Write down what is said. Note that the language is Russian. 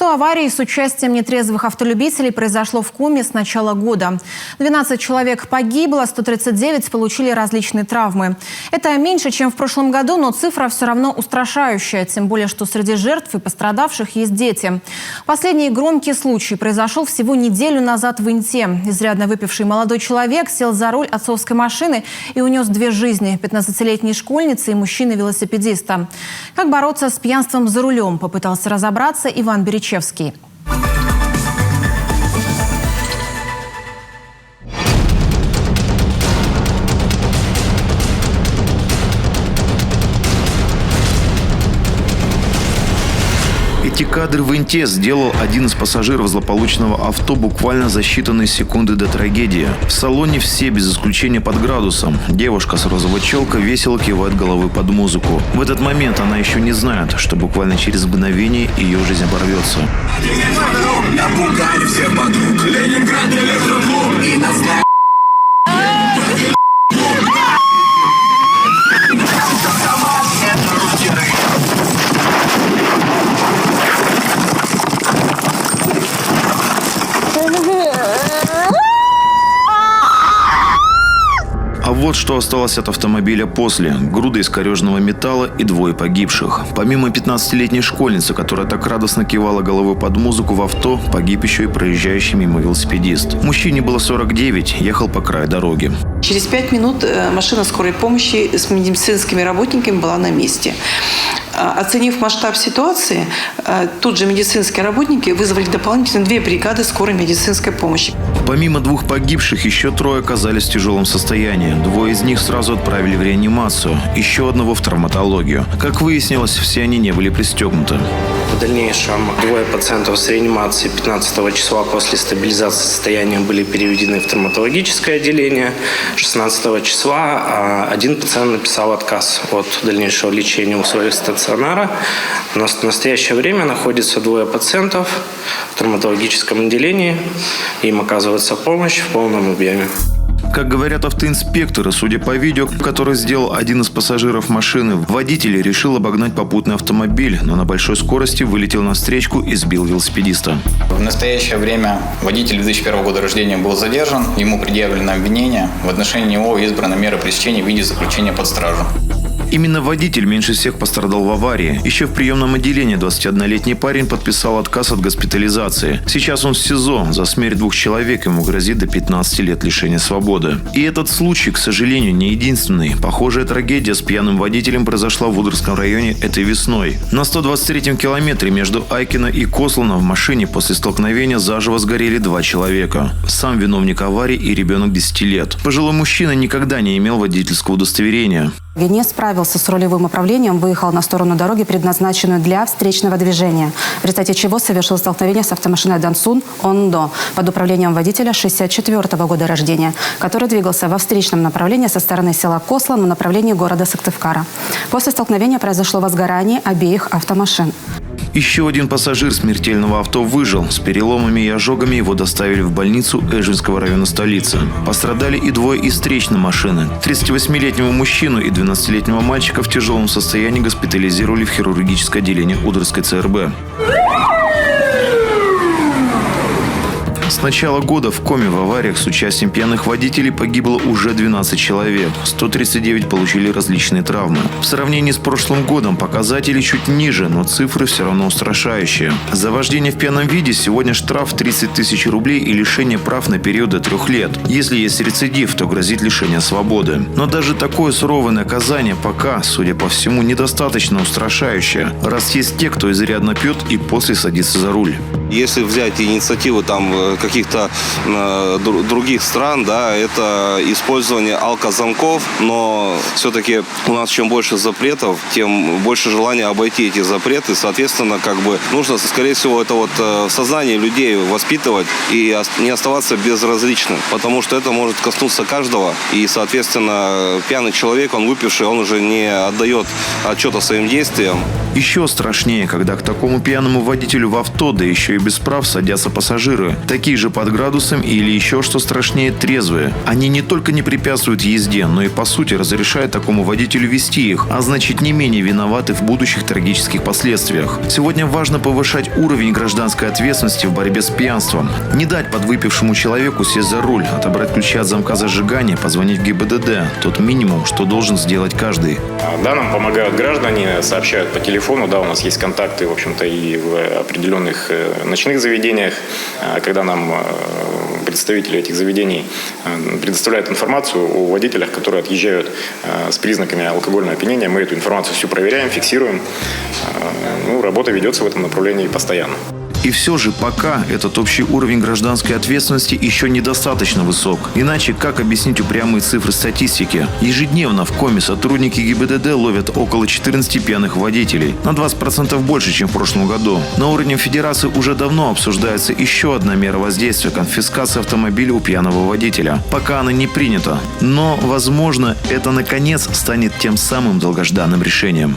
100 аварий с участием нетрезвых автолюбителей произошло в Коми с начала года. 12 человек погибло, 139 получили различные травмы. Это меньше, чем в прошлом году, но цифра все равно устрашающая. Тем более, что среди жертв и пострадавших есть дети. Последний громкий случай произошел всего неделю назад в Инте. Изрядно выпивший молодой человек сел за руль отцовской машины и унес 2 жизни – 15-летней школьницы и мужчины-велосипедиста. Как бороться с пьянством за рулем, попытался разобраться Иван Беречевский. Эти кадры в Инте сделал один из пассажиров злополучного авто буквально за считанные секунды до трагедии. В салоне все без исключения под градусом. Девушка с розовой челкой весело кивает головой под музыку. В этот момент она еще не знает, что буквально через мгновение ее жизнь оборвется. А вот что осталось от автомобиля после. Груда искореженного металла и 2 погибших. Помимо 15-летней школьницы, которая так радостно кивала головой под музыку в авто, погиб еще и проезжающий мимо велосипедист. Мужчине было 49, ехал по краю дороги. Через 5 минут машина скорой помощи с медицинскими работниками была на месте. Оценив масштаб ситуации, тут же медицинские работники вызвали дополнительно 2 бригады скорой медицинской помощи. Помимо 2 погибших, еще 3 оказались в тяжелом состоянии. 2 из них сразу отправили в реанимацию, еще 1 в травматологию. Как выяснилось, все они не были пристегнуты. В дальнейшем 2 пациентов с реанимации 15 числа после стабилизации состояния были переведены в травматологическое отделение. 16 числа 1 пациент написал отказ от дальнейшего лечения в условиях стационара. В настоящее время находится 2 пациентов в травматологическом отделении. Им оказывается помощь в полном объеме. Как говорят автоинспекторы, судя по видео, которое сделал один из пассажиров машины, водитель решил обогнать попутный автомобиль, но на большой скорости вылетел на встречку и сбил велосипедиста. В настоящее время водитель 2001 года рождения был задержан, ему предъявлено обвинение, в отношении него избрана мера пресечения в виде заключения под стражу. Именно водитель меньше всех пострадал в аварии. Еще в приемном отделении 21-летний парень подписал отказ от госпитализации. Сейчас он в СИЗО. За смерть 2 человек ему грозит до 15 лет лишения свободы. И этот случай, к сожалению, не единственный. Похожая трагедия с пьяным водителем произошла в Удырском районе этой весной. На 123-м километре между Айкино и Кослано в машине после столкновения заживо сгорели 2 человека. Сам виновник аварии и ребенок 10 лет. Пожилой мужчина никогда не имел водительского удостоверения. Не справился с рулевым управлением, выехал на сторону дороги, предназначенную для встречного движения, в результате чего совершил столкновение с автомашиной Дансун Ондо под управлением водителя 64-го года рождения, который двигался во встречном направлении со стороны села Косла на направлении города Сыктывкара. После столкновения произошло возгорание обеих автомашин. Еще 1 пассажир смертельного авто выжил. С переломами и ожогами его доставили в больницу Эжвинского района столицы. Пострадали и 2 из встречной машины. 38-летнего мужчину и 12-летнего мальчика в тяжелом состоянии госпитализировали в хирургическое отделение Удырской ЦРБ. С начала года в Коми в авариях с участием пьяных водителей погибло уже 12 человек. 139 получили различные травмы. В сравнении с прошлым годом показатели чуть ниже, но цифры все равно устрашающие. За вождение в пьяном виде сегодня штраф 30 тысяч рублей и лишение прав на период до 3 лет. Если есть рецидив, то грозит лишение свободы. Но даже такое суровое наказание пока, судя по всему, недостаточно устрашающее, раз есть те, кто изрядно пьет и после садится за руль. Если взять инициативу каких-то других стран, да, это использование алкозамков, но все-таки у нас чем больше запретов, тем больше желания обойти эти запреты. Соответственно, нужно, скорее всего, это в сознании людей воспитывать и не оставаться безразличным, потому что это может коснуться каждого. И, соответственно, пьяный человек, он выпивший, он уже не отдает отчета своим действиям. Еще страшнее, когда к такому пьяному водителю в авто, да еще и без прав садятся пассажиры. Такие же под градусом или еще, что страшнее, трезвые. Они не только не препятствуют езде, но и по сути разрешают такому водителю вести их, а значит не менее виноваты в будущих трагических последствиях. Сегодня важно повышать уровень гражданской ответственности в борьбе с пьянством. Не дать подвыпившему человеку сесть за руль, отобрать ключи от замка зажигания, позвонить в ГИБДД. Тот минимум, что должен сделать каждый. Да, нам помогают граждане, сообщают по телефону. Да, у нас есть контакты, в общем-то, и в определенных ночных заведениях, когда нам представители этих заведений предоставляют информацию о водителях, которые отъезжают с признаками алкогольного опьянения. Мы эту информацию всю проверяем, фиксируем. Работа ведется в этом направлении постоянно. И все же пока этот общий уровень гражданской ответственности еще недостаточно высок. Иначе как объяснить упрямые цифры статистики? Ежедневно в Коми сотрудники ГИБДД ловят около 14 пьяных водителей. На 20% больше, чем в прошлом году. На уровне федерации уже давно обсуждается еще одна мера воздействия – конфискация автомобиля у пьяного водителя. Пока она не принята. Но, возможно, это наконец станет тем самым долгожданным решением.